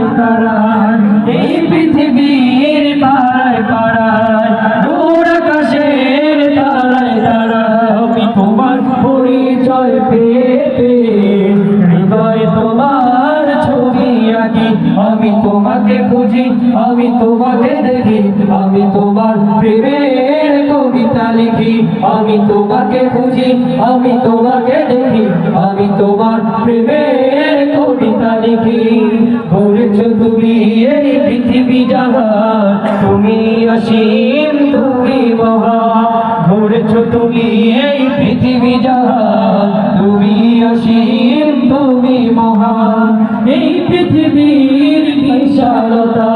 পাড়ায় পাড়ায়, এই পৃথিবীর পাড়ায় পাড়ায়, দূর আকাশের তারায় তারায়, আমি তোমার পরিচয় পেয়ে পেয়ে হৃদয় তোমার ছবি আঁকি। আমি তোমাকে খুঁজি, আমি তোমাকে দেখি, আমি তোমার প্রেমের কবিতা লিখি। আমি তোমাকে খুঁজি, আমি তোমাকে দেখি, আমি তোমার প্রেমের কবিতা লিখি। গড়েছো তুমি এই পৃথিবী জাহান, তুমি অসীম, তুমি মহান। গড়েছো তুমি এই পৃথিবী জাহান, তুমি অসীম, তুমি মহান। এই পৃথিবীর বিশালতা